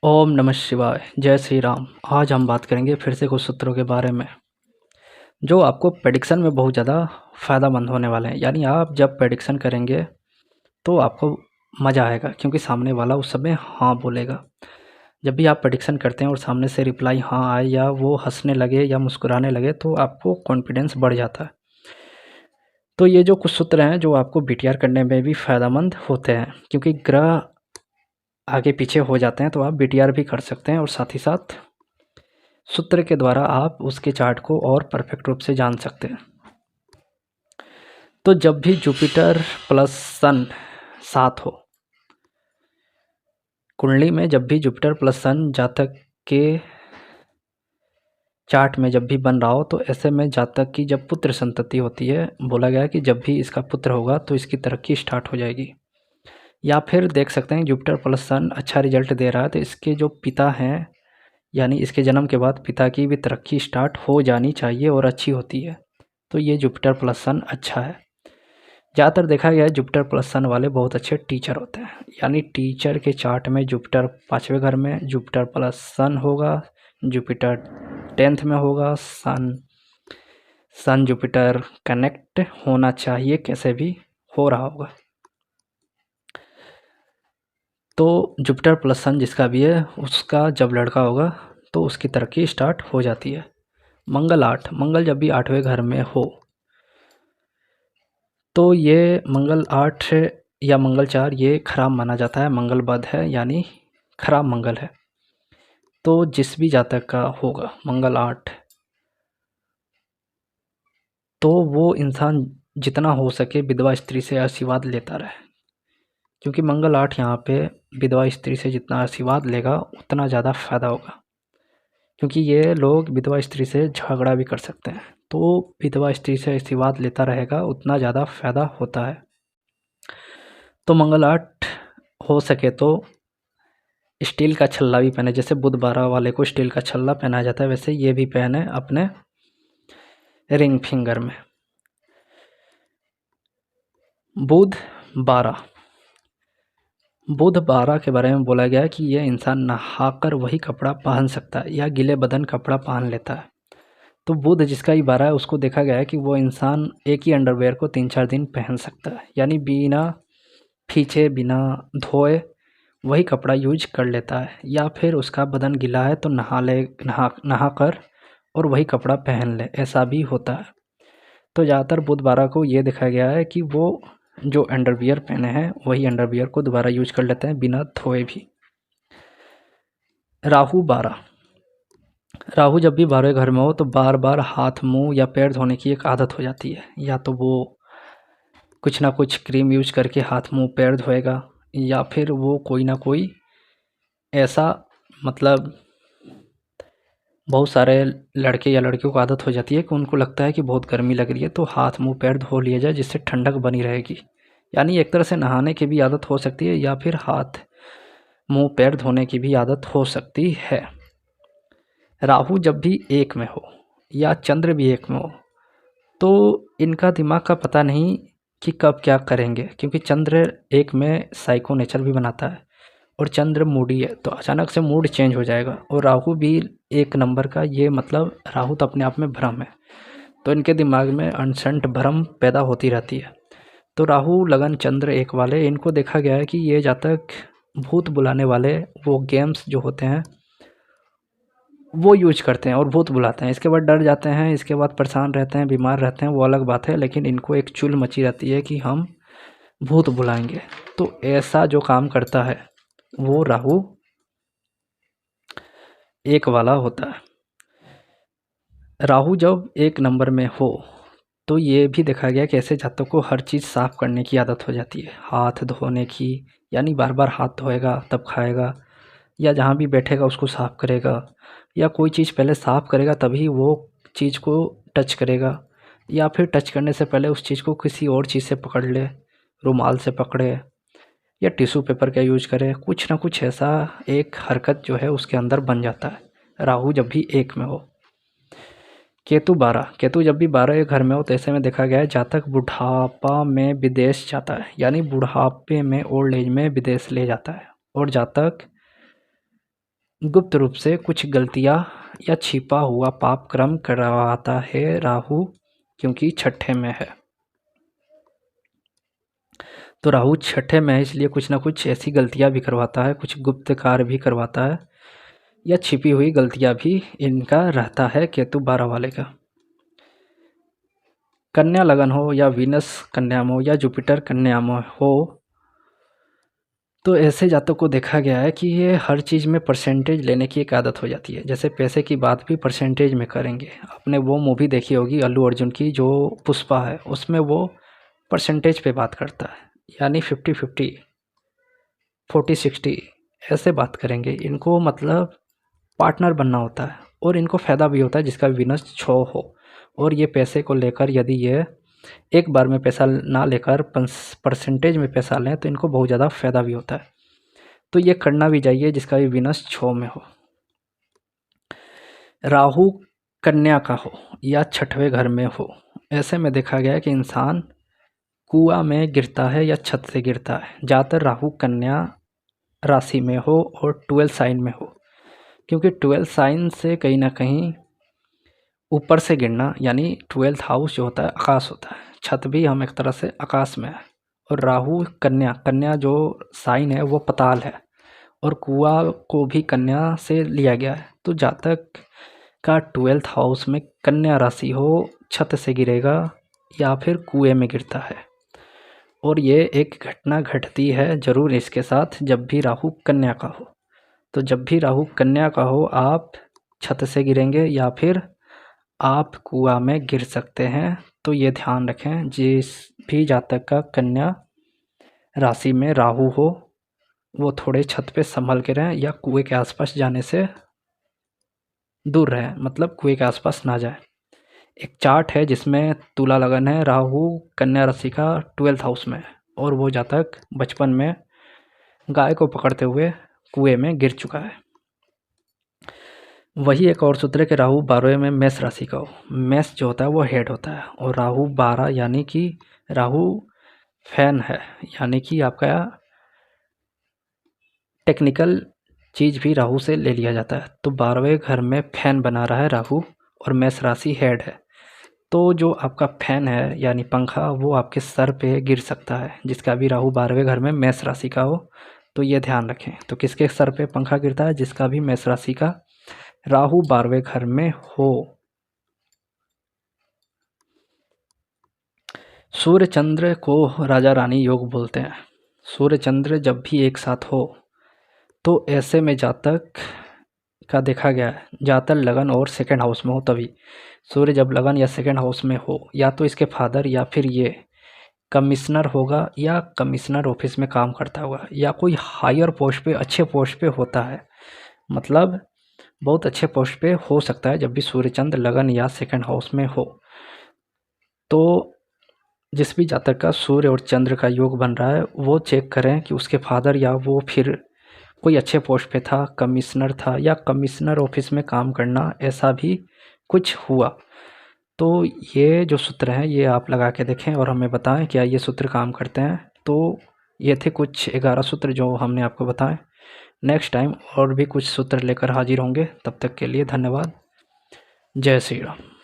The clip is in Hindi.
ओम नमः शिवाय, जय श्री राम। आज हम बात करेंगे फिर से कुछ सूत्रों के बारे में, जो आपको प्रेडिक्शन में बहुत ज़्यादा फ़ायदेमंद होने वाले हैं। यानी आप जब प्रेडिक्शन करेंगे, तो आपको मज़ा आएगा क्योंकि सामने वाला उस समय हाँ बोलेगा। जब भी आप प्रेडिक्शन करते हैं और सामने से रिप्लाई हाँ आए या वो हँसने लगे या मुस्कुराने लगे, तो आपको कॉन्फिडेंस बढ़ जाता है। तो ये जो कुछ सूत्र हैं, जो आपको बीटीआर करने में भी फ़ायदेमंद होते हैं, क्योंकि ग्रह आगे पीछे हो जाते हैं, तो आप बीटीआर भी कर सकते हैं और साथ ही साथ सूत्र के द्वारा आप उसके चार्ट को और परफेक्ट रूप से जान सकते हैं। तो जब भी जुपिटर प्लस सन साथ हो कुंडली में, जब भी जुपिटर प्लस सन जातक के चार्ट में जब भी बन रहा हो, तो ऐसे में जातक की जब पुत्र संतति होती है, बोला गया है कि जब भी इसका पुत्र होगा तो इसकी तरक्की स्टार्ट हो जाएगी। या फिर देख सकते हैं जुपिटर प्लस सन अच्छा रिजल्ट दे रहा है, तो इसके जो पिता हैं, यानी इसके जन्म के बाद पिता की भी तरक्की स्टार्ट हो जानी चाहिए और अच्छी होती है। तो ये जुपिटर प्लस सन अच्छा है। ज़्यादातर देखा गया है जुपिटर प्लस सन वाले बहुत अच्छे टीचर होते हैं। यानी टीचर के चार्ट में जुपिटर 5वें घर में जुपिटर प्लस सन होगा, जुपिटर 10th में होगा, सन जुपिटर कनेक्ट होना चाहिए, कैसे भी हो रहा होगा। तो जुपिटर प्लस सन जिसका भी है, उसका जब लड़का होगा तो उसकी तरक्की स्टार्ट हो जाती है। मंगल जब भी 8वें घर में हो, तो ये मंगल 8 या मंगल 4 ये खराब माना जाता है, मंगल बद है, यानी खराब मंगल है। तो जिस भी जातक का होगा मंगल 8, तो वो इंसान जितना हो सके विधवा स्त्री से आशीर्वाद लेता रहे, क्योंकि मंगल 8 यहाँ पे विधवा स्त्री से जितना आशीर्वाद लेगा उतना ज़्यादा फ़ायदा होगा, क्योंकि ये लोग विधवा स्त्री से झगड़ा भी कर सकते हैं। तो विधवा स्त्री से आशीर्वाद लेता रहेगा उतना ज़्यादा फ़ायदा होता है। तो मंगल 8 हो सके तो स्टील का छल्ला भी पहने, जैसे बुध 12 वाले को स्टील का छल्ला पहनाया जाता है, वैसे ये भी पहने अपने रिंग फिंगर में। बुध 12 के बारे में बोला गया है कि यह इंसान नहाकर वही कपड़ा पहन सकता है या गीले बदन कपड़ा पहन लेता है। तो बुध जिसका ही 12 है, उसको देखा गया है कि वो इंसान एक ही अंडरवेयर को 3-4 दिन पहन सकता है, यानी बिना खींचे बिना धोए वही कपड़ा यूज कर लेता है। या फिर उसका बदन गीला है तो नहा कर और वही कपड़ा पहन ले, ऐसा भी होता है। तो ज़्यादातर बुध 12 को ये देखा गया है कि वो जो अंडरवियर पहने हैं वही अंडरवियर को दोबारा यूज कर लेते हैं बिना धोए भी। राहु जब भी 12वें घर में हो, तो बार बार हाथ मुंह या पैर धोने की एक आदत हो जाती है। या तो वो कुछ ना कुछ क्रीम यूज करके हाथ मुंह पैर धोएगा, या फिर वो कोई ना कोई ऐसा, मतलब बहुत सारे लड़के या लड़कियों को आदत हो जाती है कि उनको लगता है कि बहुत गर्मी लग रही है, तो हाथ मुंह पैर धो लिया जाए, जिससे ठंडक बनी रहेगी। यानी एक तरह से नहाने की भी आदत हो सकती है, या फिर हाथ मुंह पैर धोने की भी आदत हो सकती है। राहु जब भी एक में हो या चंद्र भी एक में हो, तो इनका दिमाग का पता नहीं कि कब क्या करेंगे, क्योंकि चंद्र एक में साइको नेचर भी बनाता है और चंद्र मूडी है, तो अचानक से मूड चेंज हो जाएगा। और राहु भी एक नंबर का, ये मतलब राहु तो अपने आप में भ्रम है, तो इनके दिमाग में अनसंट भ्रम पैदा होती रहती है। तो राहु लगन चंद्र एक वाले, इनको देखा गया है कि ये जातक भूत बुलाने वाले वो गेम्स जो होते हैं वो यूज करते हैं और भूत बुलाते हैं। इसके बाद डर जाते हैं, इसके बाद परेशान रहते हैं, बीमार रहते हैं, वो अलग बात है, लेकिन इनको एक चुल मची रहती है कि हम भूत बुलाएंगे। तो ऐसा जो काम करता है वो राहु एक वाला होता है। राहु जब एक नंबर में हो, तो ये भी देखा गया कि ऐसे जातकों को हर चीज़ साफ़ करने की आदत हो जाती है, हाथ धोने की, यानी बार बार हाथ धोएगा तब खाएगा, या जहाँ भी बैठेगा उसको साफ़ करेगा, या कोई चीज़ पहले साफ़ करेगा तभी वो चीज़ को टच करेगा, या फिर टच करने से पहले उस चीज़ को किसी और चीज़ से पकड़ ले, रुमाल से पकड़े या टिश्यू पेपर का यूज करे, कुछ ना कुछ ऐसा एक हरकत जो है उसके अंदर बन जाता है राहु जब भी एक में हो। केतु जब भी 12 घर में हो, तो ऐसे में देखा गया है जातक बुढ़ापा में विदेश जाता है, यानी बुढ़ापे में ओल्ड एज में विदेश ले जाता है। और जातक गुप्त रूप से कुछ गलतियाँ या छिपा हुआ पाप कर्म करवाता है राहु, क्योंकि छठे में है। तो राहु छठे में है, इसलिए कुछ ना कुछ ऐसी गलतियाँ भी करवाता है, कुछ गुप्त कार्य भी करवाता है, या छिपी हुई गलतियाँ भी इनका रहता है केतु 12 वाले का। कन्या लगन हो या वीनस कन्या में हो या जुपिटर कन्या में हो, तो ऐसे जातकों को देखा गया है कि ये हर चीज़ में परसेंटेज लेने की एक आदत हो जाती है। जैसे पैसे की बात भी परसेंटेज में करेंगे। आपने वो मूवी देखी होगी अल्लू अर्जुन की जो पुष्पा है, उसमें वो परसेंटेज पे बात करता है, यानी 50-50, 40-60 ऐसे बात करेंगे। इनको मतलब पार्टनर बनना होता है और इनको फ़ायदा भी होता है जिसका विनस 6 हो। और ये पैसे को लेकर यदि ये एक बार में पैसा ना लेकर परसेंटेज में पैसा लें तो इनको बहुत ज़्यादा फ़ायदा भी होता है। तो ये करना भी चाहिए जिसका भी विनस 6 में हो। राहु कन्या का हो या छठवें घर में हो, ऐसे में देखा गया है कि इंसान कुआं में गिरता है या छत से गिरता है। ज़्यादातर राहु कन्या राशि में हो और 12 साइन में हो, क्योंकि 12 साइन से कहीं ना कहीं ऊपर से गिरना, यानी 12th हाउस जो होता है आकाश होता है, छत भी हम एक तरह से आकाश में है। और राहु कन्या, कन्या जो साइन है वो पताल है, और कुआं को भी कन्या से लिया गया है। तो जातक का 12th हाउस में कन्या राशि हो, छत से गिरेगा या फिर कुएं में गिरता है। और ये एक घटना घटती है ज़रूर इसके साथ जब भी राहु कन्या का हो। तो जब भी राहु कन्या का हो, आप छत से गिरेंगे या फिर आप कुआं में गिर सकते हैं। तो ये ध्यान रखें, जिस भी जातक का कन्या राशि में राहु हो वो थोड़े छत पे संभल के रहें या कुएं के आसपास जाने से दूर रहें, मतलब कुएं के आसपास ना जाए। एक चार्ट है जिसमें तुला लगन है, राहु कन्या राशि का 12th हाउस में, और वो जातक बचपन में गाय को पकड़ते हुए कुएं में गिर चुका है। वही एक और सूत्र है कि राहु 12वें में मेष राशि का हो। मेष जो होता है वो हेड होता है, और राहु 12 यानी कि राहु फैन है, यानी कि आपका टेक्निकल चीज़ भी राहु से ले लिया जाता है। तो 12वें घर में फैन बना रहा है राहु, और मेष राशि हेड है। तो जो आपका फैन है यानी पंखा, वो आपके सर पे गिर सकता है, जिसका भी राहु 12वें घर में मेष राशि का हो। तो ये ध्यान रखें। तो किसके सर पे पंखा गिरता है? जिसका भी मेष राशि का राहु 12वें घर में हो। सूर्य चंद्र को राजा रानी योग बोलते हैं। सूर्य चंद्र जब भी एक साथ हो तो ऐसे में जातक का देखा गया है, जातक लगन और सेकंड हाउस में हो तभी। सूर्य जब लगन या सेकंड हाउस में हो, या तो इसके फादर या फिर ये कमिश्नर होगा या कमिश्नर ऑफिस में काम करता होगा, या कोई हायर पोस्ट पे, अच्छे पोस्ट पे होता है, मतलब बहुत अच्छे पोस्ट पे हो सकता है जब भी सूर्य चंद्र लगन या सेकंड हाउस में हो। तो जिस भी जातक का सूर्य और चंद्र का योग बन रहा है वो चेक करें कि उसके फादर या वो फिर कोई अच्छे पोस्ट पे था, कमिश्नर था, या कमिश्नर ऑफिस में काम करना ऐसा भी कुछ हुआ। तो ये जो सूत्र हैं ये आप लगा के देखें और हमें बताएं क्या ये सूत्र काम करते हैं। तो ये थे कुछ 11 सूत्र जो हमने आपको बताएं। नेक्स्ट टाइम और भी कुछ सूत्र लेकर हाजिर होंगे, तब तक के लिए धन्यवाद। जय श्री राम।